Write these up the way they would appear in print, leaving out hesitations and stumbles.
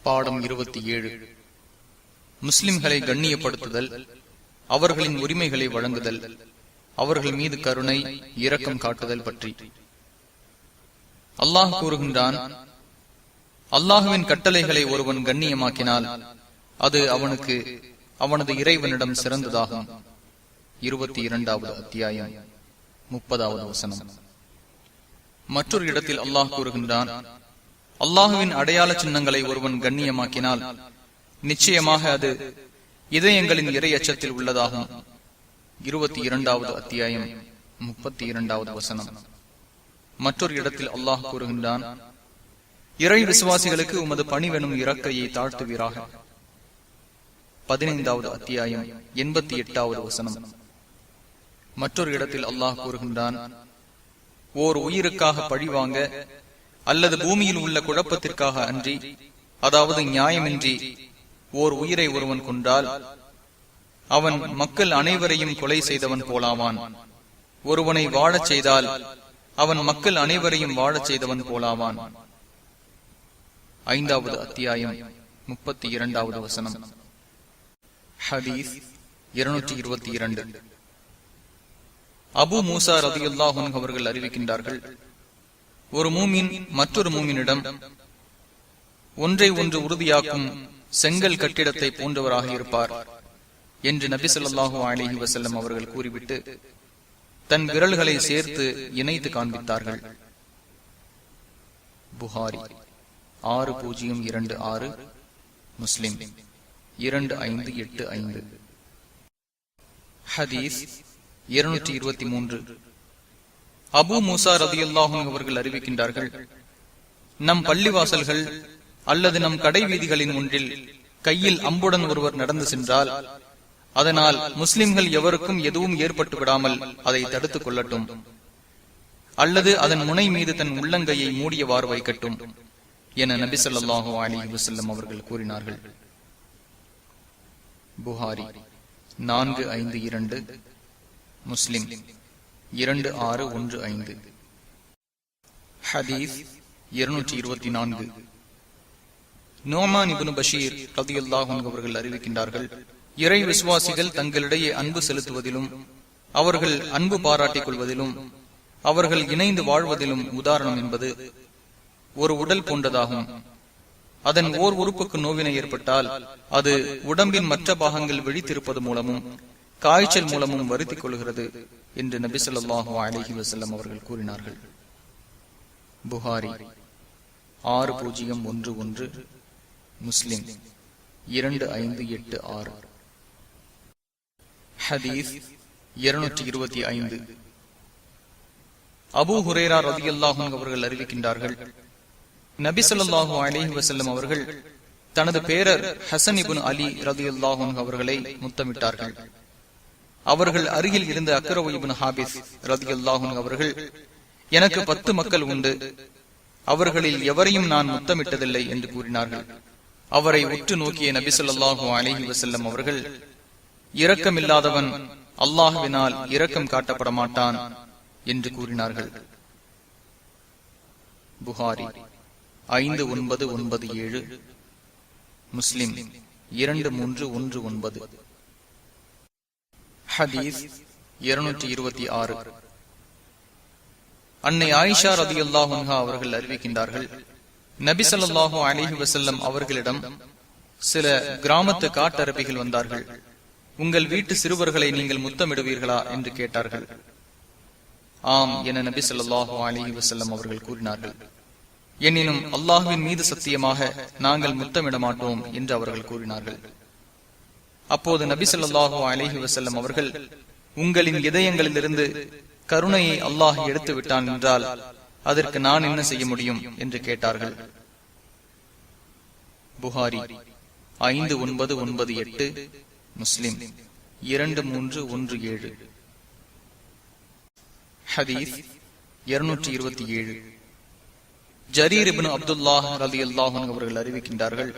பாடம் 27. முஸ்லிம்களை கண்ணியப்படுத்துதல், அவர்களின் உரிமைகளை வழங்குதல், அவர்கள் மீது கருணை இரக்கம் காட்டுதல் பற்றி. அல்லாஹ் கூறுகின்றான், அல்லாஹுவின் கட்டளைகளை ஒருவன் கண்ணியமாக்கினால் அது அவனுக்கு அவனது இறைவனிடம் சிறந்ததாகும். 22வது அத்தியாயம் 30வது வசனம். மற்றொரு இடத்தில் அல்லாஹ் கூறுகின்றான், அல்லாஹுவின் அடையாள சின்னங்களை ஒருவன் கண்ணியமாக்கினால் நிச்சயமாக அது இதயங்களின் இறை அச்சத்தில் உள்ளதாகும். 22வது அத்தியாயம் 32வது வசனம். மற்றொரு இடத்தில் அல்லாஹ் கூறுகின்றான், இறை விசுவாசிகளுக்கு உமது பணிவெனும் இறக்கையை தாழ்த்துவீராக. 15வது அத்தியாயம் 88வது வசனம். மற்றொரு இடத்தில் அல்லாஹ் கூறுகின்றான், ஓர் உயிருக்காக பழிவாங்க அல்லது பூமியில் உள்ள குழப்பத்திற்காக அன்றி, அதாவது நியாயமின்றி ஓர் உயிரை ஒருவன் கொண்டால் அவன் மக்கள் அனைவரையும் கொலை செய்தவன் போலாவான். ஒருவனை வாழச் செய்தால் அவன் மக்கள் அனைவரையும் வாழச் செய்தவன் போலாவான். 5வது அத்தியாயம் 32வது வசனம். ஹதீஸ் 222. அபு மூசா ரலியல்லாஹு அன்ஹு அவர்கள் அறிவிக்கின்றார்கள், ஒரு மூமின் மற்றொரு மூமினிடம் ஒன்றை ஒன்று உறுதியாக்கும் செங்கல் கட்டிடத்தை போன்றவராக இருப்பார் என்று நபி ஸல்லல்லாஹு அலைஹி வஸல்லம் அவர்கள் கூறிவிட்டு தன் விரல்களை சேர்த்து இணைத்து காண்பித்தார்கள். புகாரி 6026, முஸ்லிம் 2585. ஹதீஸ் 223. அபு மூசா ரலியல்லாஹு அன்ஹு அவர்கள் அறிவிக்கின்றார்கள், நம் பள்ளிவாசல்கள் அல்லது நம் கடை வீதிகளின் ஒன்றில் கையில் அம்புடன் ஒருவர் நடந்து சென்றால் அதனால் முஸ்லிம்கள் எவருக்கும் எதுவும் ஏற்பட்டு விடாமல் அதை தடுத்துக் கொள்ளட்டும், அல்லது அதன் முனை மீது தன் உள்ளங்கையை மூடியவாறு வைக்கட்டும் என நபி ஸல்லல்லாஹு அலைஹி வஸல்லம் அவர்கள் கூறினார்கள். புகாரி 452, முஸ்லிம் 2615. ஹதீஸ் 224. நோமான் இப்னு பஷீர் ரலியல்லாஹு அன்ஹு அவர்கள் அறிவிக்கின்றார்கள், இறை விசுவாசிகள் தங்களிடையே அன்பு செலுத்துவதிலும் அவர்கள் அன்பு பாராட்டிக் கொள்வதிலும் அவர்கள் இணைந்து வாழ்வதிலும் உதாரணம் என்பது ஒரு உடல் போன்றதாகும். அதன் ஓர் உறுப்புக்கு நோவினை ஏற்பட்டால் அது உடம்பின் மற்ற பாகங்கள் விழித்திருப்பது மூலமும் காய்ச்சல் மூலமும் வருத்திக் கொள்கிறது என்று நபி ஸல்லல்லாஹு அலைஹி வஸல்லம் அவர்கள் கூறினார்கள். புகாரி 6011, முஸ்லிம் 2586. ஹதீஸ் 225. அபூ ஹுரைரா ரலியல்லாஹு அன்ஹு அவர்கள் அறிவிக்கின்றார்கள், நபி ஸல்லல்லாஹு அலைஹி வஸல்லம் அவர்கள் தனது பேரர் ஹசன் இப்னு அலி ரலியல்லாஹு அன்ஹு அவர்களை முத்தமிட்டார்கள். அவர்கள் அருகில் இருந்த அக்ரவு இப்னு ஹாபிஸ் ரலியல்லாஹு அன்ஹு அவர்கள், எனக்கு 10 மக்கள் உண்டு, அவர்களில் எவரையும் நான் முத்தமிட்டதில்லை என்று கூறினார்கள். அவரை உற்று நோக்கிய நபி ஸல்லல்லாஹு அலைஹி வஸல்லம் அவர்கள், இரக்கமில்லாதவன் அல்லாஹ்வினால் இரக்கம் காட்டப்பட மாட்டான் என்று கூறினார்கள். புகாரி 5997, முஸ்லிம் 2319. ஹதீஸ் 226. அன்னை ஆயிஷா ரலியல்லாஹு அன்ஹா அவர்கள் அறிவிக்கின்றார்கள், நபி ஸல்லல்லாஹு அலைஹி வஸல்லம் அவர்களிடம் சில கிராமத்து காட்டரபிகள் வந்தார்கள். உங்கள் வீட்டு சிறுவர்களை நீங்கள் முத்தமிடுவீர்களா என்று கேட்டார்கள். ஆம் என நபி ஸல்லல்லாஹு அலைஹி வஸல்லம் அவர்கள் கூறினார்கள். எனினும் அல்லாஹ்வின் மீது சத்தியமாக நாங்கள் முத்தமிட மாட்டோம் என்று அவர்கள் கூறினார்கள். அப்போது நபி ஸல்லல்லாஹு அலைஹி வஸல்லம் அவர்கள், உங்களின் இதயங்களிலிருந்து கருணையை அல்லாஹ் எடுத்து விட்டான் என்றால் அதற்கு நான் என்ன செய்ய முடியும் என்று கேட்டார்கள். புகாரி 5998, முஸ்லிம் 2317. ஹதீஸ் 227. ஜரீர் இப்னு அப்துல்லாஹ் ரலியல்லாஹு அன்ஹு அவர்கள் அறிவிக்கின்றார்கள்,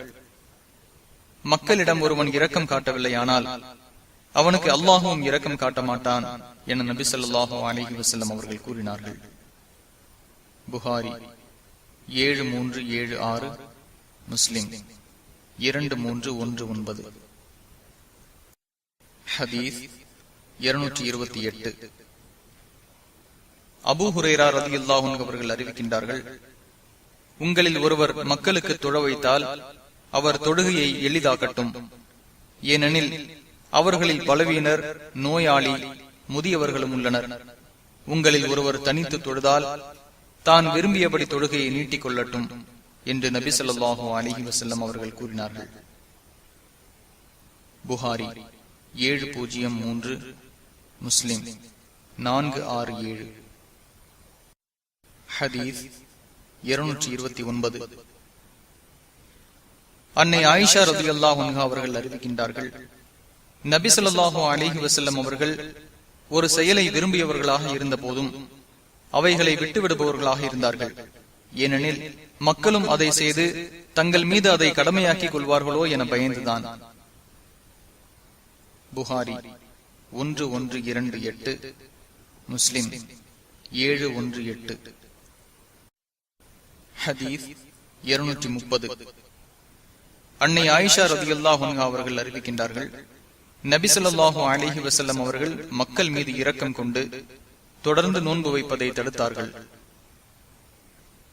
மக்களிடம் ஒருவன் இரக்கம் காட்டவில்லையானால் அவனுக்கு அல்லாஹுவும் இரக்கம் காட்ட மாட்டான் என நபி ஸல்லல்லாஹு அலைஹி வஸல்லம் அவர்கள் கூறினார்கள். புகாரி 7376, முஸ்லிம் 2319. ஹதீஸ் 228. அபூ ஹுரைரா ரலியல்லாஹு அன்ஹு அவர்கள் அறிவிக்கின்றார்கள், உங்களில் ஒருவர் மக்களுக்கு தொழ வைத்தால் அவர் தொழுகையை எளிதாக்கட்டும். ஏனெனில் அவர்களில் பலவீனர், நோயாளி, முதியவர்களும் உள்ளனர். உங்களில் ஒருவர் தனித்து தொழுதால் தான் விரும்பியபடி தொழுகையை நீட்டிக் கொள்ளட்டும் என்று நபி ஸல்லல்லாஹு அலைஹி வஸல்லம் அவர்கள் கூறினார்கள். புகாரி 703, முஸ்லிம் 467. ஹதீஸ் 229. அன்னை ஆயிஷா ரலியல்லாஹு அன்ஹா அவர்கள் அறிவிக்கின்றார்கள், நபி ஸல்லல்லாஹு அலைஹி வஸல்லம் அவர்கள் ஒரு செயலை விரும்பியவர்களாக இருந்த போதும் அவைகளை விட்டுவிடுபவர்களாக இருந்தார்கள். ஏனெனில் மக்களும் அதை செய்து தங்கள் மீது அதை கடமையாக்கிக் கொள்வார்களோ என பயந்துதான். புகாரி 1128, முஸ்லிம் 718. ஹதீஸ் 230. அன்னை ஆயிஷா ரலியல்லாஹு அன்ஹா அவர்கள் அறிவிக்கின்றார்கள், நபி ஸல்லல்லாஹு அலைஹி வஸல்லம் அவர்கள் மக்கள் மீது இரக்கம் கொண்டு தொடர்ந்து நோன்பு வைப்பதை தடுத்தார்கள்.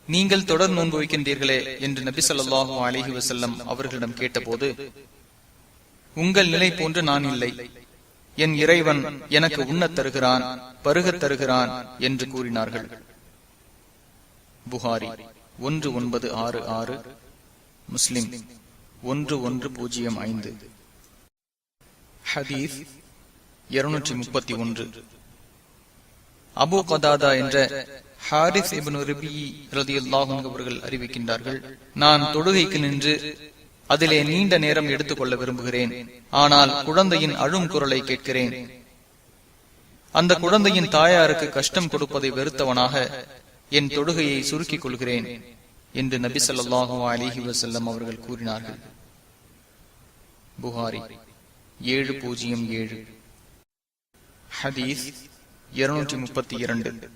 நீங்கள் தொடர் நோன்பு வைக்கின்றீர்களே என்று நபி ஸல்லல்லாஹு அலைஹி வஸல்லம் அவர்களிடம் கேட்டபோது, உங்கள் நிலை போன்று நான் இல்லை, என் இறைவன் எனக்கு உண்ணத் தருகிறான், பருகத் தருகிறான் என்று கூறினார்கள். புகாரி 1966, முஸ்லிம் 1105. ஹதீஸ் 231. அபூ கதாதா என்ற ஹாரிஸ் இப்னு ரபியி ரலியல்லாஹு அன்ஹு அவர்கள் அறிவிக்கின்றார்கள், நான் தொழுகைக்கு நின்று அதிலே நீண்ட நேரம் எடுத்துக்கொள்ள விரும்புகிறேன். ஆனால் குழந்தையின் அழும் குரலை கேட்கிறேன். அந்த குழந்தையின் தாயாருக்கு கஷ்டம் கொடுப்பதை வெறுத்தவனாக என் தொழுகையை சுருக்கிக் கொள்கிறேன் என்று நபி ஸல்லல்லாஹு அலைஹி வஸல்லம் அவர்கள் கூறினார்கள். புகாரி 707. ஹதீஸ் 232.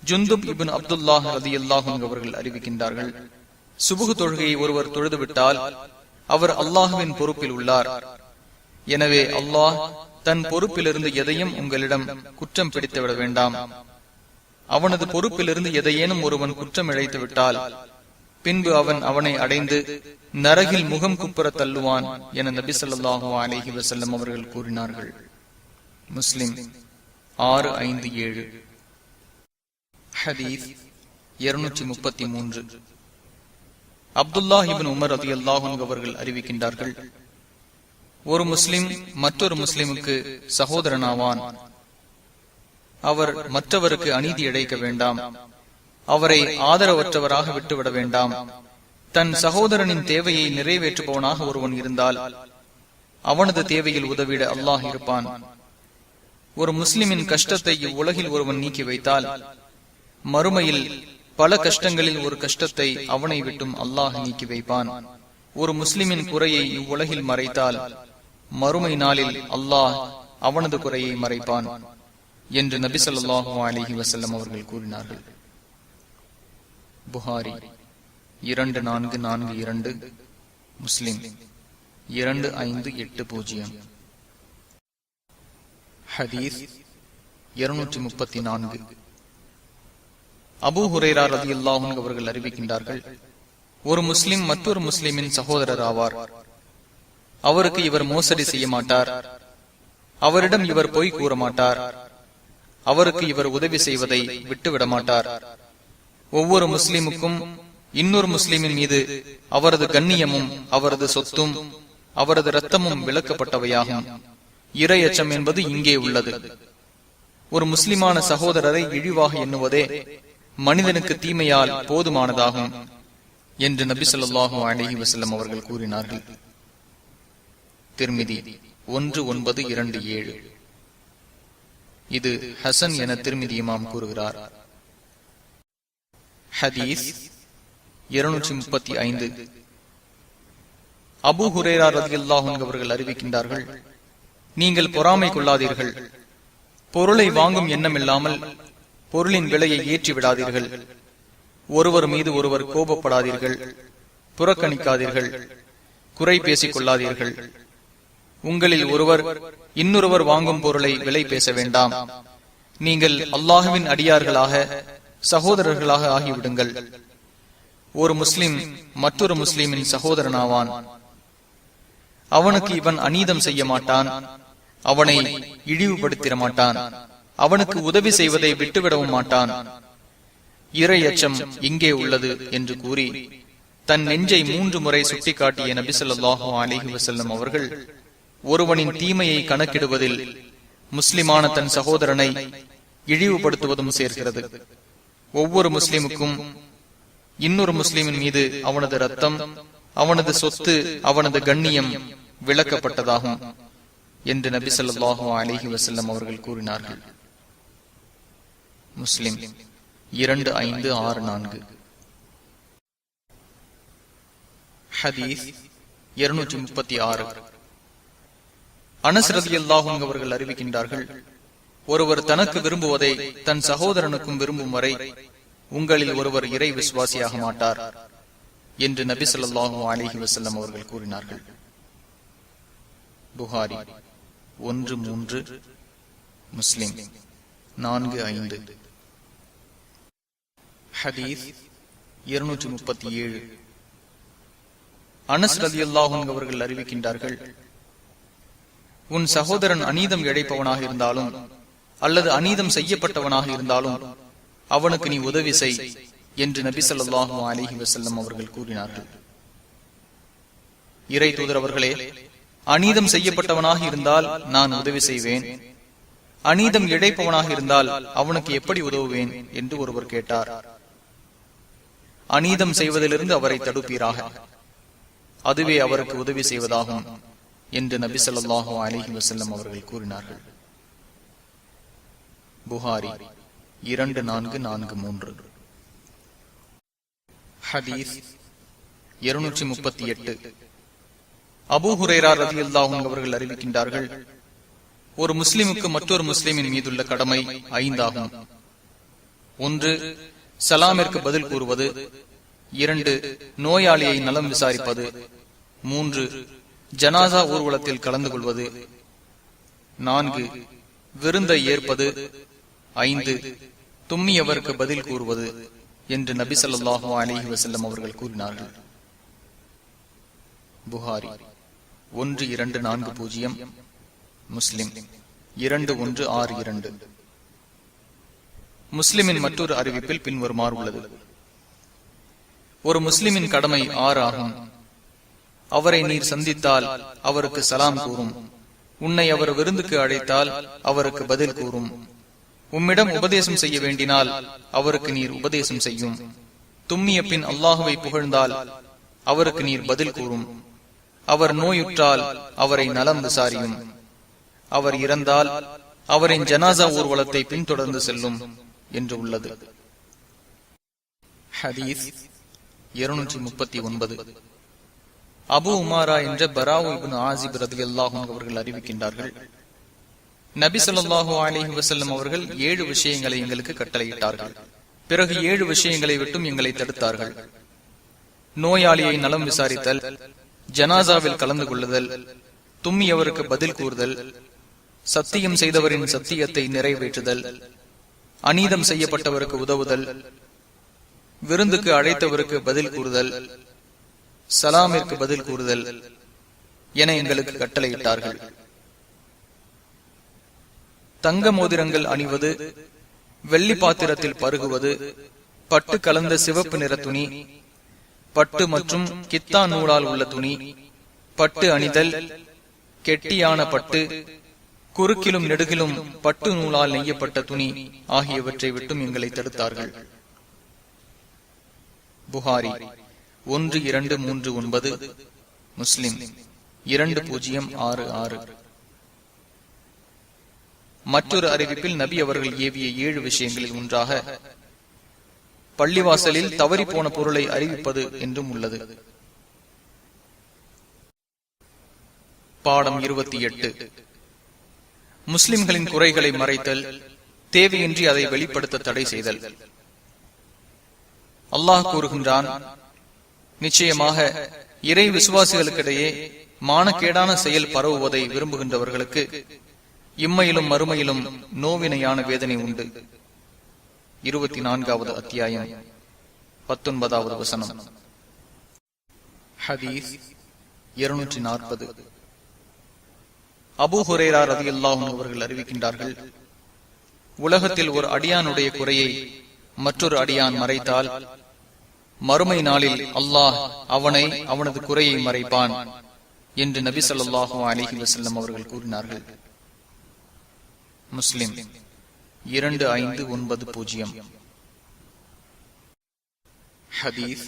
ஜுந்துப் இப்னு அப்துல்லாஹ் ரலியல்லாஹு அன்ஹு அவர்கள் அறிவிக்கின்றார்கள், சுபுஹ் தொழுகையை ஒருவர் தொழுதுவிட்டால் அவர் அல்லாஹ்வின் பொறுப்பில் உள்ளார். எனவே அல்லாஹ் தன் பொறுப்பிலிருந்து எதையும் உங்களிடம் குற்றம் பிடித்துவிட வேண்டாம். அவனது பொறுப்பிலிருந்து எதையேனும் ஒருவன் குற்றம் இழைத்து விட்டால் பின்பு அவன் அவனை அடைந்து நரகில் முகம் குப்புற தள்ளுவான் என நபி ஸல்லல்லாஹு அலைஹி வஸல்லம் அவர்கள் கூறினார்கள். முஸ்லிம் 657. ஹதீஸ் 233. அப்துல்லாஹ் இப்னு உமர் ரலியல்லாஹு அன்ஹு அவர்கள் அறிவிக்கின்றார்கள், ஒரு முஸ்லிம் மற்றொரு முஸ்லிமுக்கு சகோதரனாவான். அவர் மற்றவருக்கு அநீதி இழைக்க வேண்டாம். அவரை ஆதரவற்றவராக விட்டுவிட வேண்டாம். தன் சகோதரனின் தேவையை நிறைவேற்றுபவனாக ஒருவன் இருந்தால் அவனது தேவையில் உதவிட அல்லாஹ் இருப்பான். ஒரு முஸ்லிமின் கஷ்டத்தை இவ்வுலகில் ஒருவன் நீக்கி வைத்தால் மறுமையில் பல கஷ்டங்களில் ஒரு கஷ்டத்தை அவனை விட்டும் அல்லாஹ் நீக்கி வைப்பான். ஒரு முஸ்லிமின் குறையை இவ்வுலகில் மறைத்தால் மறுமை நாளில் அல்லாஹ் அவனது குறையை மறைப்பான் என்று நபி ஸல்லல்லாஹு அலைஹி வஸல்லம் அவர்கள் கூறினார்கள். புகாரி 2442, முஸ்லிம் 2580. ஹதீஸ் 234. அபூ ஹுரைரா ரலியல்லாஹு அன்ஹு அவர்கள் அறிவிக்கின்றார்கள், ஒரு முஸ்லிம் மற்றொரு முஸ்லிமின் சகோதரர் ஆவார். அவருக்கு இவர் மோசடி செய்ய மாட்டார். அவரிடம் இவர் பொய் கூற மாட்டார். அவருக்கு இவர் உதவி செய்வதை விட்டுவிட மாட்டார். ஒவ்வொரு முஸ்லிமுக்கும் இன்னொரு முஸ்லிமின் மீது அவரது கண்ணியமும் அவரது சொத்தும் அவரது இரத்தமும் விலக்கப்பட்டவையாகும். இறையச்சம் என்பது இங்கே உள்ளது. ஒரு முஸ்லிமான சகோதரரை இழிவாக எண்ணுவதே மனிதனுக்கு தீமையால் போதுமானதாகும் என்று நபி ஸல்லல்லாஹு அலைஹி வஸல்லம் அவர்கள் கூறினார்கள். திர்மிதி 1927. இது ஹசன் என திர்மிதி இமாம் கூறுகிறார். ஹதீஸ் 235. அபூ ஹுரைரா ரலியல்லாஹு அன்ஹு அவர்கள் அறிவிக்கின்றார்கள், நீங்கள் பொறாமை கொள்ளாதீர்கள். பொருளை வாங்கும் எண்ணமில்லாமல் பொருளின் விலையை ஏற்றி விடாதீர்கள். ஒருவர் மீது ஒருவர் கோபப்படாதீர்கள், புறக்கணிக்காதீர்கள். குறை பேசிக் கொள்ளாதீர்கள். உங்களில் ஒருவர் இன்னொருவர் வாங்கும் பொருளை விலை பேச வேண்டாம். நீங்கள் அல்லாஹுவின் அடியார்களாக சகோதரர்களாக ஆகிவிடுங்கள். ஒரு முஸ்லிம் மற்றொரு முஸ்லிமின் சகோதரனாவான். அவனுக்கு இவன் அநீதம் செய்ய மாட்டான், அவனை இழிவுபடுத்திட மாட்டான், அவனுக்கு உதவி செய்வதை விட்டுவிடவும் மாட்டான். இறை அச்சம் இங்கே உள்ளது என்று கூறி தன் நெஞ்சை 3 முறை சுட்டிக்காட்டிய நபி ஸல்லல்லாஹு அலைஹி வஸல்லம் அவர்கள் ஒருவனின் தீமையை கணக்கிடுவதில் முஸ்லிமான தன் சகோதரனை இழிவுபடுத்துவதும் சேர்க்கிறது. ஒவ்வொரு முஸ்லிமுக்கும் இன்னொரு முஸ்லிமின் மீது அவனது ரத்தம், அவனது சொத்து, அவனது கண்ணியம் விளக்கப்பட்டதாகும் என்று நபி ஸல்லல்லாஹு அலைஹி வஸல்லம் அவர்கள் கூறினார்கள். முஸ்லிம் 2564. ஹதீஸ் 236. அனஸ் ரலியல்லாஹு அன்ஹு அவர்கள் அறிவிக்கின்றார்கள், ஒருவர் தனக்கு விரும்புவதை தன் சகோதரனுக்கும் விரும்பும் வரை உங்களில் ஒருவர் இறை விசுவாசியாக மாட்டார் என்று நபி ஸல்லல்லாஹு அலைஹி வஸல்லம் அவர்கள் கூறினார்கள். புகாரி 1-3, முஸ்லிம் 4-5. ஹதீஸ் 237. அனஸ் ரலியல்லாஹு அன்ஹு அவர்கள் அறிவிக்கின்றார்கள், உன் சகோதரன் அநீதம் இழைப்பவனாக இருந்தாலும் அல்லது அநீதம் செய்யப்பட்டவனாக இருந்தாலும் அவனுக்கு நீ உதவி செய் என்று நபி ஸல்லல்லாஹு அலைஹி வஸல்லம் அவர்கள் கூறினார்கள். இறை தூதர் அவர்களே, அநீதம் செய்யப்பட்டவனாக இருந்தால் நான் உதவி செய்வேன், அநீதம் இழைப்பவனாக இருந்தால் அவனுக்கு எப்படி உதவுவேன் என்று ஒருவர் கேட்டார். அநீதம் செய்வதிலிருந்து அவரை தடுப்பீராக, அதுவே அவருக்கு உதவி செய்வதாகும் என்று நபி ஸல்லல்லாஹு அலைஹி வஸல்லம் அவர்கள் கூறினார்கள். புகாரி 2443. ஹதீஸ் 238. அபூ ஹுரைரா ரலியல்லாஹு அன்ஹு அவர்கள் அறிவிக்கின்றார்கள், ஒரு முஸ்லிமுக்கு மற்றொரு முஸ்லிமின் மீதுள்ள கடமை 5 ஆகும். 1. சலாமிற்கு பதில் கூறுவது. 2. நோயாளியை நலம் விசாரிப்பது. 3. ஜனாசா ஊர்வலத்தில் கலந்து கொள்வது. 4. விருந்தை ஏற்பது. 5. தும்மியவருக்கு பதில் கூறுவது என்று நபி ஸல்லல்லாஹு அலைஹி வஸல்லம் அவர்கள் கூறினார்கள். புகாரி 1240, முஸ்லிம் 2162. முஸ்லிமின் மற்றொரு அறிவிப்பில் பின்வருமாறு உள்ளது: ஒரு முஸ்லிமின் கடமை 6 ஆகும். அவரை நீர் சந்தித்தால் அவருக்கு சலாம் கூறும், உன்னை அவர் விருந்துக்கு அழைத்தால் அவருக்கு பதில் கூறும், உம்மிடம் உபதேசம் செய்ய வேண்டினால் அவருக்கு நீர் உபதேசம் செய்யும், தும்மிய பின் அல்லாஹுவை புகழ்ந்தால் அவருக்கு நீர் பதில் கூறும், அவர் நோயுற்றால் அவரை நலம் விசாரியும், அவர் இறந்தால் அவரின் ஜனாசா ஊர்வலத்தை பின்தொடர்ந்து செல்லும் என்று உள்ளது. ஹதீஸ் 239. அபு உமாரா என்ற பராவு இப்னு ஆசிப் ரலியல்லாஹு அன்ஹு அவர்கள் அறிவிக்கின்றார்கள், நபி ஸல்லல்லாஹு அலைஹி வஸல்லம் அவர்கள் 7 விஷயங்களை எங்களுக்கு கட்டளையிட்டார்கள். பிறகு 7 விஷயங்களை விட்டும் எங்களை தடுத்தார்கள். நோயாளியை நலம் விசாரித்தல், ஜனாசாவில் கலந்து கொள்ளுதல், தும்மியவருக்கு பதில் கூறுதல், சத்தியம் செய்தவரின் சத்தியத்தை நிறைவேற்றுதல், அநீதம் செய்யப்பட்டவருக்கு உதவுதல், விருந்துக்கு அழைத்தவருக்கு பதில் கூறுதல், சலாமிற்கு பதில் கூறுதல் என எங்களுக்கு கட்டளையிட்டார்கள். தங்க மோதிரங்கள் அணிவது, வெள்ளி பாத்திரத்தில் பருகுவது, பட்டு கலந்த சிவப்பு நிற துணி, பட்டு மற்றும் கித்தா நூலால் உள்ள துணி, பட்டு அணிதல், கெட்டியான பட்டு, குறுக்கிலும் நெடுகிலும் பட்டு நூலால் நெய்யப்பட்ட துணி ஆகியவற்றை விட்டும் எங்களை தடுத்தார்கள். புகாரி 1239, முஸ்லிம் 2066. மற்றொரு அறிவிப்பில் நபி அவர்கள் ஏவிய 7 விஷயங்களில் ஒன்றாக பள்ளிவாசலில் தவறி போன பொருளை அறிவிப்பது என்றும் உள்ளது. பாடம் 28. முஸ்லிம்களின் குறைகளை மறைத்தல், தேவையின்றி அதை வெளிப்படுத்த தடை செய்தல். அல்லாஹ் கூறுகின்றான், நிச்சயமாக இறை விசுவாசிகளுக்கிடையே மானக்கேடான செயல் பரவுவதை விரும்புகின்றவர்களுக்கு இம்மையிலும் மறுமையிலும் நோவினையான வேதனை உண்டு. 24வது அத்தியாயம் 19வது வசனம். ஹதீஸ் 240. அபூ ஹுரைரா ரலியல்லாஹு அன்ஹு அவர்கள் அறிவிக்கின்றார்கள், உலகத்தில் ஒரு அடியானுடைய குறையை மற்றொரு அடியான் மறைத்தால் மறுமை நாளில் அல்லாஹ் அவனை அவனது குறையை மறைப்பான் என்று நபி ஸல்லல்லாஹு அலைஹி வஸல்லம் அவர்கள் கூறினார்கள். முஸ்லிம் 2590. ஹதீஸ்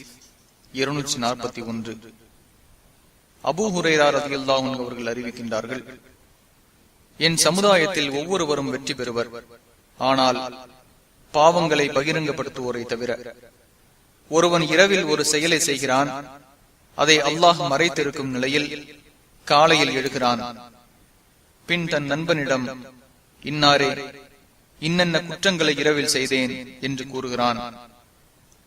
241. அபூ ஹுரைரா ரலியல்லாஹு அன்ஹு அவர்கள் அறிவிக்கின்றார்கள், என் சமுதாயத்தில் ஒவ்வொருவரும் வெற்றி பெறுவர், ஆனால் பாவங்களை பகிரங்கப்படுத்துவோரை தவிர. ஒருவன் இரவில் ஒரு செயலை செய்கிறான், அதை அல்லாஹ் மறைத்திருக்கும் நிலையில் காலையில் எழுகிறான். பின் தன் நண்பனிடம், இன்னாரே இன்னென்ன குற்றங்களை இரவில் செய்தேன் என்று கூறுகிறான்.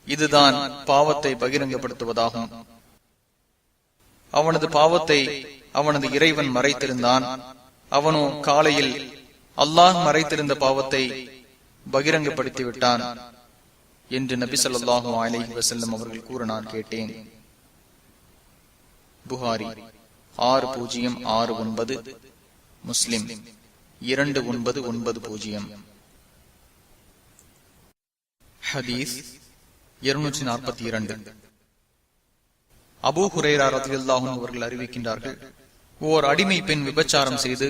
இதுதான் பாவத்தை பகிரங்கப்படுத்துவதாகும். அவனது பாவத்தை அவனது இறைவன் மறைத்திருந்தான், அவனோ காலையில் அல்லாஹ் மறைத்திருந்த பாவத்தை பகிரங்கப்படுத்திவிட்டான் என்று நபி ஸல்லல்லாஹு அலைஹி வஸல்லம் அவர்கள் கூற நான் கேட்டேன். புகாரி 6069, முஸ்லிம் 2990. ஹதீஸ் 242. அபூ ஹுரைரா ரலியல்லாஹு அன்ஹு அவர்கள் அறிவிக்கின்றார்கள், ஓர் அடிமை பெண் விபச்சாரம் செய்து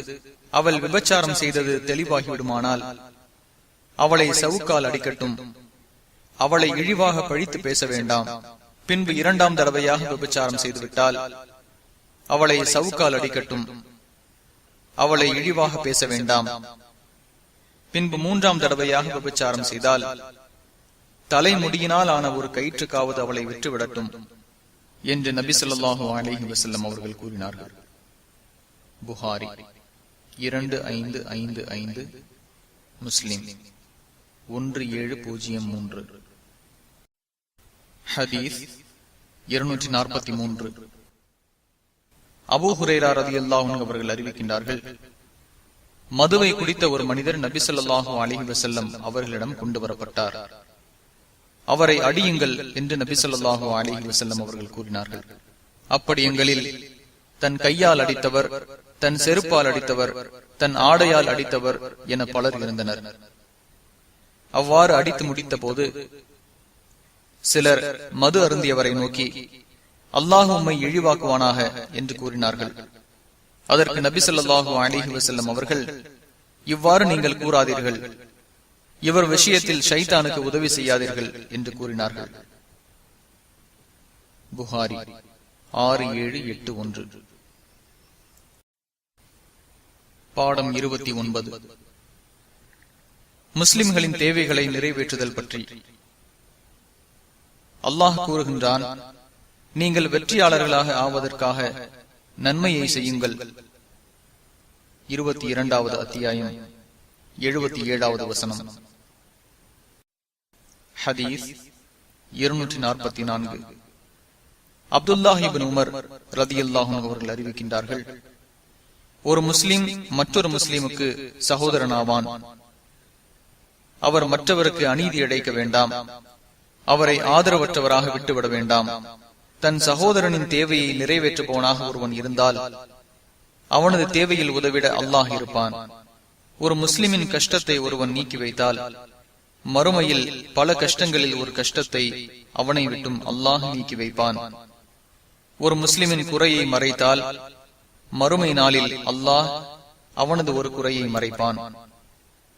அவள் விபச்சாரம் செய்தது தெளிவாகிவிடுமானால் அவளை சவுக்கால் அடிக்கட்டும், அவளை இழிவாக பழித்து பேச வேண்டாம். பின்பு 2ஆம் தடவையாக விபச்சாரம் செய்துவிட்டால் அவளை சவுக்கால் அடிக்கட்டும், அவளை இழிவாக பேச வேண்டாம். பின்பு 3ஆம் தடவையாக விபச்சாரம் செய்தால் தலைமுடியினால் ஆன ஒரு கயிற்றுக்காவது அவளை விட்டுவிடட்டும் என்று நபி ஸல்லல்லாஹு அலைஹி வஸல்லம் அவர்கள் கூறினார்கள். புகாரி 2555, முஸ்லிம் 1703. ஹதீஸ் 243. அபூ ஹுரைரா ரலியல்லாஹு அன்ஹு அவர்கள் அறிவிக்கின்றார்கள், மதுவை குடித்த ஒரு மனிதர் நபி ஸல்லல்லாஹு அலைஹி வஸல்லம் அவர்களிடம் கொண்டு வரப்பட்டார். அவரை அடியுங்கள் என்று நபி ஸல்லல்லாஹு அலைஹி வஸல்லம் அவர்கள் கூறினார்கள். அப்படி எங்களில் தன் கையால் அடித்தவர், தன் செருப்பால் அடித்தவர், தன் ஆடையால் அடித்தவர் என பலர் இருந்தனர். அவ்வாறு அடித்து முடித்த போது சிலர் மது அருந்தியவரை நோக்கி, அல்லாஹ் உம்மை இழிவாக்குவானாக என்று கூறினார்கள். அதற்கு நபி ஸல்லல்லாஹு அலைஹி வஸல்லம் அவர்கள், இவ்வாறு நீங்கள் கூறாதீர்கள், இவர் விஷயத்தில் ஷைத்தானுக்கு உதவி செய்யாதீர்கள் என்று கூறினார்கள். புகாரி 6781. பாடம் 29. முஸ்லிம்களின் தேவைகளை நிறைவேற்றுதல் பற்றி. அல்லாஹ் கூறுகின்றான், நீங்கள் வெற்றியாளர்களாக ஆவதற்காக நன்மையை செய்யுங்கள். 22வது அத்தியாயம் 77வது வசனம். ஹதீஸ் 244. அப்துல்லாஹ் இப்னு உமர் ரலியல்லாஹு அன்ஹு அவர்கள் அறிவிக்கின்றார்கள், ஒரு முஸ்லிம் மற்றொரு முஸ்லிமுக்கு சகோதரனாவான். அவர் மற்றவருக்கு அநீதி இழைக்க வேண்டாம், அவரை ஆதரவற்றவராக விட்டுவிட வேண்டாம். தன் சகோதரனின் தேவையை நிறைவேற்றுபவனாக ஒருவன் இருந்தால் அவனது தேவையில் உதவிட அல்லாஹ் இருப்பான். ஒரு முஸ்லிமின் கஷ்டத்தை ஒருவன் நீக்கி வைத்தால் மறுமையில் பல கஷ்டங்களில் ஒரு கஷ்டத்தை அவனை விட்டும் அல்லாஹ் நீக்கி வைப்பான். ஒரு முஸ்லிமின் குறையை மறைத்தால் மறுமை நாளில் அல்லாஹ் அவனது ஒரு குறையை மறைப்பான்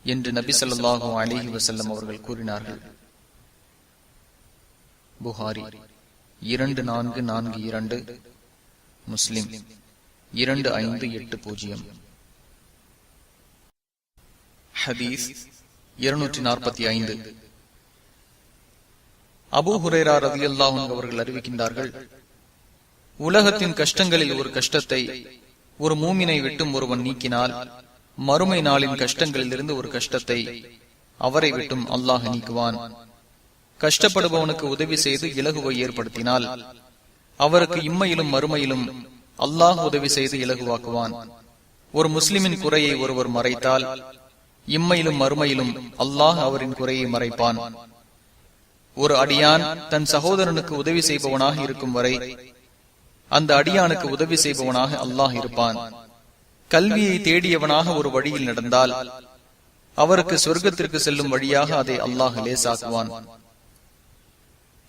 என்று நபி ஸல்லல்லாஹு அலைஹி வஸல்லம் அவர்கள் கூறினார்கள். புகாரி 2442, முஸ்லிம் 2580. ஹதீஸ் 245. அபூ ஹுரைரா ரலியல்லாஹு அன்ஹு அவர்கள் அறிவிக்கின்றார்கள், உலகத்தின் கஷ்டங்களில் ஒரு கஷ்டத்தை ஒரு மூமினை விட்டும் ஒருவன் நீக்கினால் மறுமை நாளின் கஷ்டங்களில் இருந்து ஒரு கஷ்டத்தை அவரை விட்டும் அல்லாஹ் நீக்குவான். கஷ்டப்படுபவனுக்கு உதவி செய்து இலகுவை ஏற்படுத்தினால் அவருக்கு இம்மையிலும் மறுமையிலும் அல்லாஹ் உதவி செய்து இலகுவாக்குவான். ஒரு முஸ்லிமின் குறையை ஒருவர் மறைத்தால் இம்மையிலும் மறுமையிலும் அல்லாஹ் அவரின் குறையை மறைப்பான். ஒரு அடியான் தன் சகோதரனுக்கு உதவி செய்பவனாக இருக்கும் வரை அந்த அடியானுக்கு உதவி செய்பவனாக அல்லாஹ் இருப்பான். கல்வியை தேடியவனாக ஒரு வழியில் நடந்தால் அவருக்கு சொர்க்கத்திற்கு செல்லும் வழியாக அதை அல்லாஹ் லேசாக்குவான்.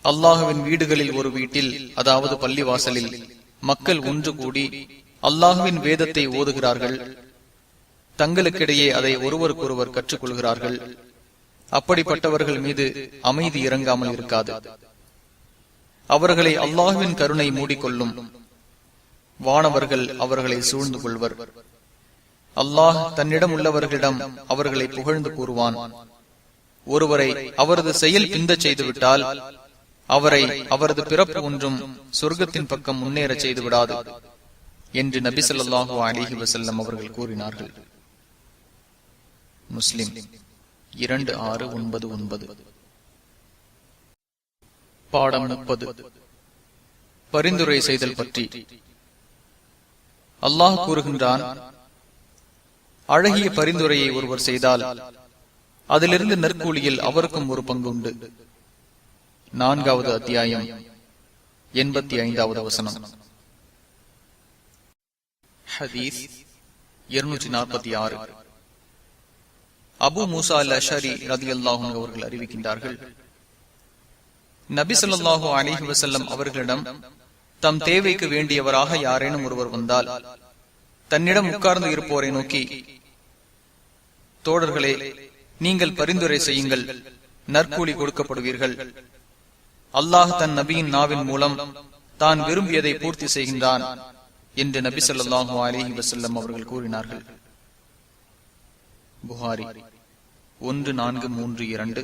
அல்லாஹுவின் வீடுகளில் ஒரு வீட்டில், அதாவது பள்ளிவாசலில் மக்கள் ஒன்று கூடி அல்லாஹுவின் வேதத்தை ஓதுகிறார்கள். தங்களுக்கிடையே அதை ஒருவருக்கொருவர் கற்றுக் கொள்கிறார்கள். அப்படிப்பட்டவர்கள் மீது அமைதி இறங்காமல் இருக்காது. அவர்களை அல்லாஹுவின் கருணை மூடிக்கொள்ளும். வானவர்கள் அவர்களை சூழ்ந்து கொள்வர். அல்லாஹ் தன்னிடம் உள்ளவர்களிடம் அவர்களை புகழ்ந்து கூறுவான். ஒருவரை அவரது செயல் பிந்தச் செய்துவிட்டால் அவரை அவரது பிறப்பு ஒன்றும் சொர்க்கத்தின் பக்கம் முன்னேற செய்து விடாது என்று நபி ஸல்லல்லாஹு அலைஹி வஸல்லம் அவர்கள் கூறினார்கள். முஸ்லிம் 2699. பாடம் 30. பரிந்துரை செய்தல் பற்றி. அல்லாஹ் கூறுகின்றான், அழகிய பரிந்துரையை ஒருவர் செய்தால் அதிலிருந்து நற்கூலியில் அவருக்கும் ஒரு பங்கு உண்டு. 4வது அத்தியாயம் 85வது வசனம். ஹதீஸ் 246. அபு மூசா அல்-அஷரி ரலியல்லாஹு அன்ஹு அவர்கள் அறிவிக்கின்றார்கள், நபி ஸல்லல்லாஹு அலைஹி வஸல்லம் அவர்களிடம் தம் தேவைக்கு வேண்டியவராக யாரேனும் ஒருவர் வந்தால் தன்னிடம் உட்கார்ந்து இருப்போரை நோக்கி, தோழர்களே, நீங்கள் பரிந்துரை செய்யுங்கள், நற்கூலி கொடுக்கப்படுவீர்கள். அல்லாஹ் தன் நபியின் நாவின் மூலம் தான் விரும்பியதை பூர்த்தி செய்கின்றான் என்று நபி ஸல்லல்லாஹு அலைஹி வஸல்லம் அவர்கள் கூறினார்கள். புகாரி 1432,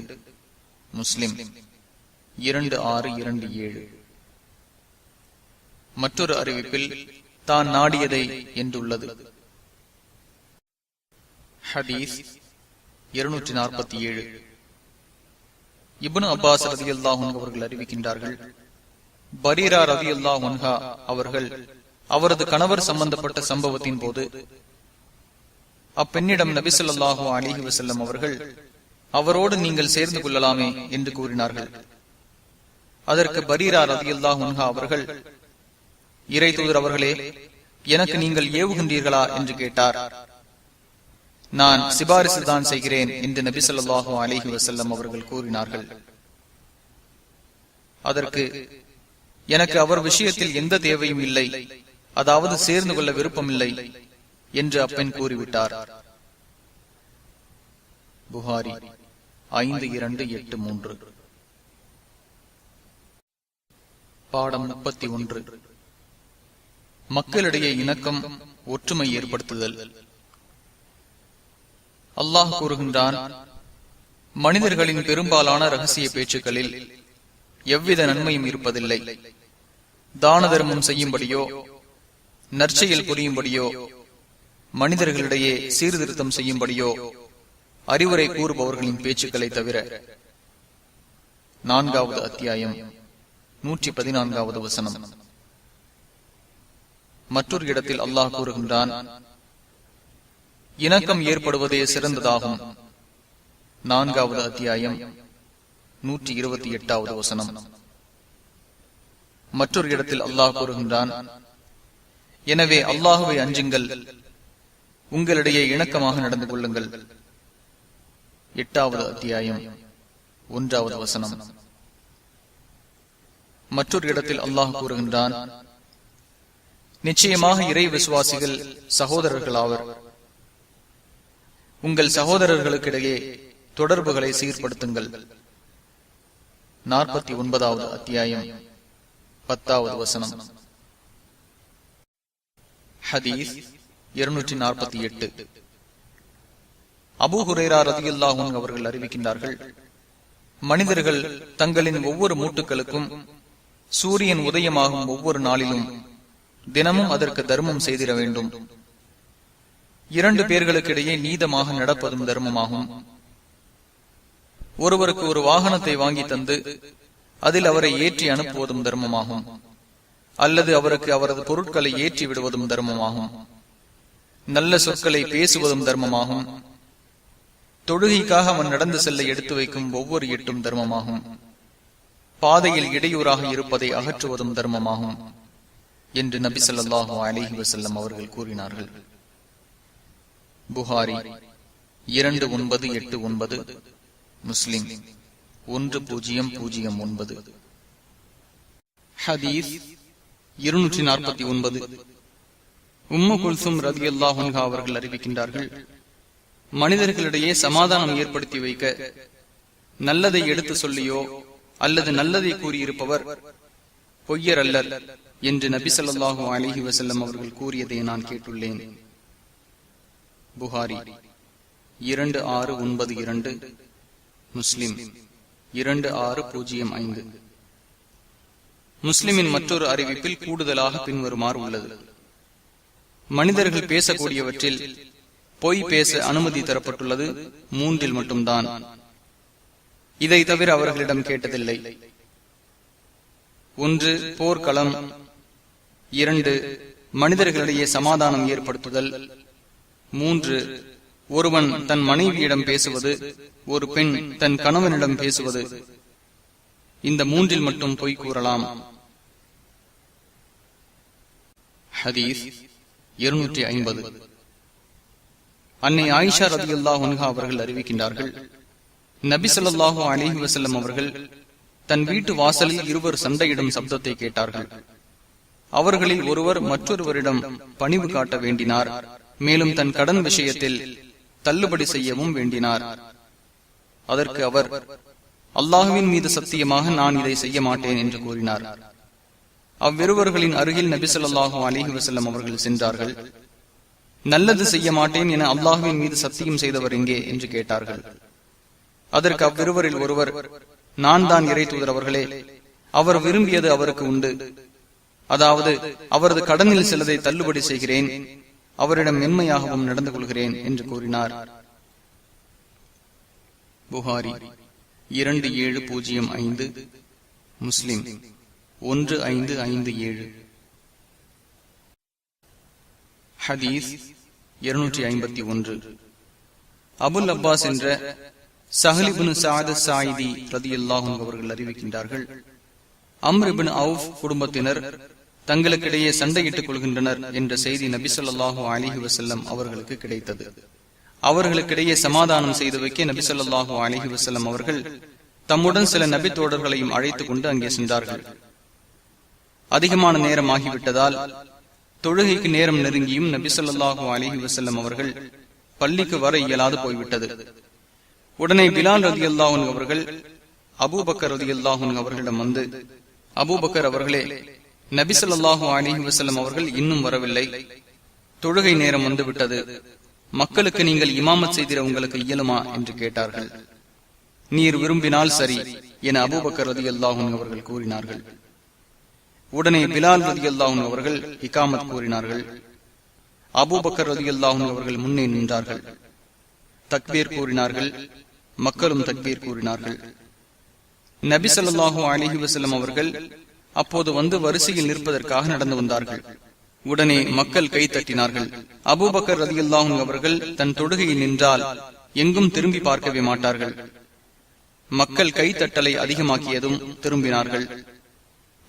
முஸ்லிம் 2627. மற்றொரு அறிவிப்பில் தான் நாடியதை என்றுள்ளது. ஹதீஸ் 247. இப்னு அப்பாஸ் ரலியல்லாஹு அன்ஹு அவர்கள் அறிவிக்கின்றார்கள், பரீரா ரலியல்லாஹு அன்ஹா அவர்கள் அவரது கணவர் சம்பந்தப்பட்ட சம்பவத்தின் போது அப்பெண்ணிடம் நபி ஸல்லல்லாஹு அலைஹி வஸல்லம் அவர்கள், அவரோடு நீங்கள் சேர்ந்து கொள்ளலாமே என்று கூறினார்கள். அதற்கு பரீரா ரலியல்லாஹு அன்ஹா அவர்கள், இறை தூதர் அவர்களே, எனக்கு நீங்கள் ஏவுகின்றீர்களா என்று கேட்டார். நான் சிபாரிசு தான் செய்கிறேன் என்று நபி ஸல்லல்லாஹு அலைஹி வஸல்லம் அவர்கள் கூறினார்கள். அதற்கு, எனக்கு அவர் விஷயத்தில் எந்த தேவையும் இல்லை, அதாவது சேர்ந்து கொள்ள விருப்பமில்லை என்று அப்பெண் கூறிவிட்டார். புகாரி 5283. பாடம் 31. மக்களிடையே இணக்கம், ஒற்றுமை ஏற்படுத்துதல். அல்லாஹ் கூறுகின்றான், மனிதர்களின் பெரும்பாலான ரகசிய பேச்சுக்களில் எவ்வித நன்மையும் இருப்பதில்லை. தான தர்மம் செய்யும்படியோ நற்செயல் புரியும்படியோ மனிதர்களிடையே சீர்திருத்தம் செய்யும்படியோ அறிவுரை கூறுபவர்களின் பேச்சுக்களை தவிர. 4வது அத்தியாயம் 114வது வசனம். மற்றொரு இடத்தில் அல்லாஹ் கூறுகின்றான், இணக்கம் ஏற்படுவதே சிறந்ததாகும். 4வது அத்தியாயம் 128வது வசனம். மற்றொரு இடத்தில் அல்லாஹ் கூறுகின்றான், எனவே அல்லாஹுவை அஞ்சுங்கள், உங்களிடையே இணக்கமாக நடந்து கொள்ளுங்கள். 8வது அத்தியாயம் 1வது வசனம். மற்றொரு இடத்தில் அல்லாஹ் கூறுகின்றான், நிச்சயமாக இறை விசுவாசிகள் சகோதரர்களாவர். உங்கள் சகோதரர்களுக்கிடையே தொடர்புகளை சீர்படுத்துங்கள். 49வது அத்தியாயம் 10வது வசனம். ஹதீஸ் 248. அபூ ஹுரைரா ரலியல்லாஹு அன்ஹு அவர்கள் அறிவிக்கின்றார்கள், மனிதர்கள் தங்களின் ஒவ்வொரு மூட்டுக்களுக்கும் சூரியன் உதயமாகும் ஒவ்வொரு நாளிலும் தினமும் அதற்கு தர்மம் செய்திட வேண்டும். 2 பேர்களுக்கிடையே நீதமாக நடப்பதும் தர்மமாகும். ஒருவருக்கு ஒரு வாகனத்தை வாங்கி தந்து அதில் அவரை ஏற்றி அனுப்புவதும் தர்மமாகும். அல்லது அவருக்கு அவரது பொருட்களை ஏற்றி விடுவதும் தர்மமாகும். நல்ல சொற்களை பேசுவதும் தர்மமாகும். தொழுகைக்காக அவன் நடந்து செல்ல எடுத்து வைக்கும் ஒவ்வொரு எட்டும் தர்மமாகும். பாதையில் இடையூறாக இருப்பதை அகற்றுவதும் தர்மமாகும் என்று நபி ஸல்லல்லாஹு அலைஹி வஸல்லம் அவர்கள் கூறினார்கள். புகாரி 2989, முஸ்லிம் 1009. ஹதீஸ் 249. உம்மு குல்சும் ரலியல்லாஹு அன்ஹா அவர்கள் அறிவிக்கின்றார்கள், மனிதர்களிடையே சமாதானம் ஏற்படுத்தி வைக்க நல்லதை எடுத்து சொல்லியோ அல்லது நல்லதை கூறியிருப்பவர் பொய்யர் அல்லர் என்று நபி ஸல்லல்லாஹு அலைஹி வஸல்லம் அவர்கள் கூறியதை நான் கேட்டுள்ளேன். புகாரி 2692, முஸ்லிம் 2605. முஸ்லிமின் மற்றொரு அறிவிப்பில் கூடுதலாக பின்வருமாறு உள்ளது: மனிதர்கள் பேசக்கூடியவற்றில் பொய் பேச அனுமதி தரப்பட்டுள்ளது 3 மட்டும்தான். இதை தவிர அவர்களிடம் கேட்டதில்லை. 1 போர்க்களம், 2 மனிதர்களிடையே சமாதானம் ஏற்படுத்துதல், 3 ஒருவன் தன் மனைவியிடம் பேசுவது, ஒரு பெண் தன் கணவனிடம் பேசுவது. இந்த 3 மட்டும் பொய் கூறலாம். ஹதீஸ் 250. அன்னை ஆயிஷா ரலியல்லாஹு அன்ஹா அவர்கள் அறிவிக்கின்றார்கள், நபி ஸல்லல்லாஹு அலைஹி வஸல்லம் அவர்கள் தன் வீட்டு வாசலில் இருவர் சண்டையிடும் சப்தத்தை கேட்டார்கள். அவர்களில் ஒருவர் மற்றொருவரிடம் பணிவு காட்ட வேண்டினார். மேலும் தன் கடன் விஷயத்தில் தள்ளுபடி செய்யவும் வேண்டினார். அதற்கு அவர், அல்லாஹ்வின் மீது சத்தியமாக நான் இதை செய்ய மாட்டேன் என்று கூறினார். அவ்விருவர்களின் அருகில் நபி ஸல்லல்லாஹு அலைஹி வஸல்லம் அவர்கள் சென்றார்கள். நல்லது செய்ய மாட்டேன் என அல்லாஹ்வின் மீது சத்தியம் செய்தவர் எங்கே என்று கேட்டார்கள். அதற்கு அவ்விருவரில் ஒருவர், நான் தான் இறை தூதர் அவர்களே, அவர் விரும்பியது அவருக்கு உண்டு, அதாவது அவரது கடனில் சிலதை தள்ளுபடி செய்கிறேன், அவரிடம் மென்மையாகவும் நடந்து கொள்கிறேன் என்று கூறினார். புகாரி 2705, முஸ்லிம் 1557. ஹதீஸ் 251. அபுல் அப்பாஸ் என்ற ஸஹல் இப்னு ஸஅத் ஸாயிதி ரலியல்லாஹு அன்ஹு அவர்கள் அறிவிக்கின்றார்கள், அம்ர் இப்னு அவுஃப் குடும்பத்தினர் தங்களுக்கிடையே சண்டையிட்டுக் கொள்கின்றனர் என்ற செய்தி நபி ஸல்லல்லாஹு அலைஹி வஸல்லம் அவர்களுக்கு கிடைத்தது. அவர்களுக்கிடையே சமாதானம் செய்து வைக்க நபி ஸல்லல்லாஹு அலைஹி வஸல்லம் அவர்கள் தம்முடன் சில நபி தோழர்களையும் அழைத்துக் கொண்டு அங்கே சென்றார்கள். அதிகமான நேரம் ஆகிவிட்டதால் தொழுகைக்கு நேரம் நெருங்கியும் நபி ஸல்லல்லாஹு அலைஹி வஸல்லம் அவர்கள் பள்ளிக்கு வர இயலாது போய்விட்டது. உடனே பிலால் ரலியல்லாஹு அன்ஹு அவர்கள் அபூபக்கர் ரலியல்லாஹு அன்ஹு அவர்களிடம் வந்து, அபூபக்கர் அவர்களே, நபி ஸல்லல்லாஹு அலைஹி வஸல்லம் அவர்கள் இன்னும் வரவில்லை, தொழுகை நேரம் வந்துவிட்டது, மக்களுக்கு நீங்கள் இமாமத் செய்திட உங்களுக்கு இயலுமா என்று கேட்டார்கள். நீர் விரும்பினால் சரி என அபூபக்கர் ரலியல்லாஹு அன்ஹு அவர்கள் கூறினார்கள். உடனே பிலால் ரலியல்லாஹு அன்ஹு அவர்கள் இகாமத் கூறினார்கள். அபூபக்கர் ரலியல்லாஹு அன்ஹு அவர்கள் முன்னே நின்றார்கள். தக்பீர் கூறினார்கள். மக்களும் தக்பீர் கூறினார்கள். நபி ஸல்லல்லாஹு அலைஹி வஸல்லம் அவர்கள் அப்போது வந்து வரிசையில் நிற்பதற்காக நடந்து வந்தார்கள். உடனே மக்கள் கை தட்டினார்கள். அபூபக்கர் ரலியல்லாஹு அன்ஹு அவர்கள் தன் தொழுகையில் நின்றால் எங்கும் திரும்பி பார்க்கவே மாட்டார்கள். மக்கள் கை தட்டலை அதிகமாக்கியதும் திரும்பினார்கள்.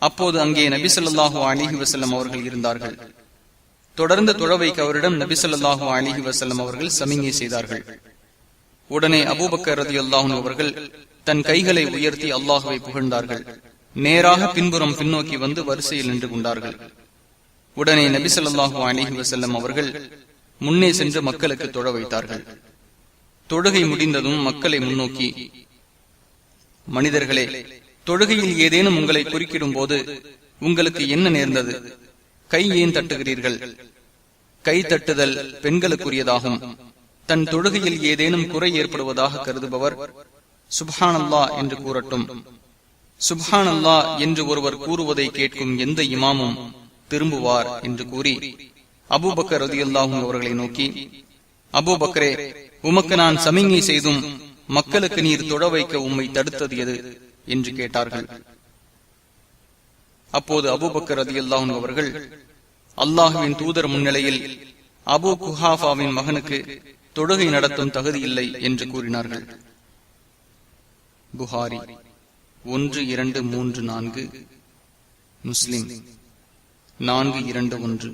அப்போது அங்கே நபி ஸல்லல்லாஹு அலைஹி வஸல்லம் அவர்கள் இருந்தார்கள். தொடர்ந்து தொழவைக்கு அவரிடம் நபி ஸல்லல்லாஹு அலைஹி வஸல்லம் அவர்கள் சமிங்கை செய்தார்கள். உடனே அபூபக்கர் ரலியல்லாஹு அன்ஹு அவர்கள் தன் கைகளை உயர்த்தி அல்லாஹ்வை புகழ்ந்தார்கள். நேராக பின்புறம் பின்னோக்கி வந்து வரிசையில் நின்று கொண்டார்கள். உடனே நபி ஸல்லல்லாஹு அலைஹி வஸல்லம் அவர்கள் முன்னே சென்று மக்களுக்கு தொழ வைத்தார்கள். தொழுகை முடிந்ததும் மக்களை முன்னோக்கி, மனிதர்களே, தொழுகையில் ஏதேனும் உங்களை குறுக்கிடும் போது உங்களுக்கு என்ன நேர்ந்தது? கை ஏன் தட்டுகிறீர்கள்? கை தட்டுதல் பெண்களுக்குரியதாகும். தன் தொழுகையில் ஏதேனும் குறை ஏற்படுவதாக கருதுபவர் சுப்ஹானல்லாஹ் என்று கூறட்டும். சுப்ஹானல்லாஹ் என்று ஒருவர் கூறுவதை கேட்கும் எந்த இமாமும் திரும்புவார் என்று கூறி அபூபக்கர் ரலியல்லாஹு அன்ஹு அவர்களை நோக்கி, அபூபக்கரே, உமக்கு நான் சமிங்கை செய்தும் மக்களுக்கு நீர் தொழ வைக்க உம்மை தடுத்தது எது என்று கேட்டார்கள். அப்போது அபூபக்கர் ரலியல்லாஹு அன்ஹு அவர்கள், அல்லாஹுவின் தூதர் முன்னிலையில் அபூ குஹாஃபாவின் மகனுக்கு தொழுகை நடத்தும் தகுதி இல்லை என்று கூறினார்கள். புகாரி 1234, முஸ்லிம் 421.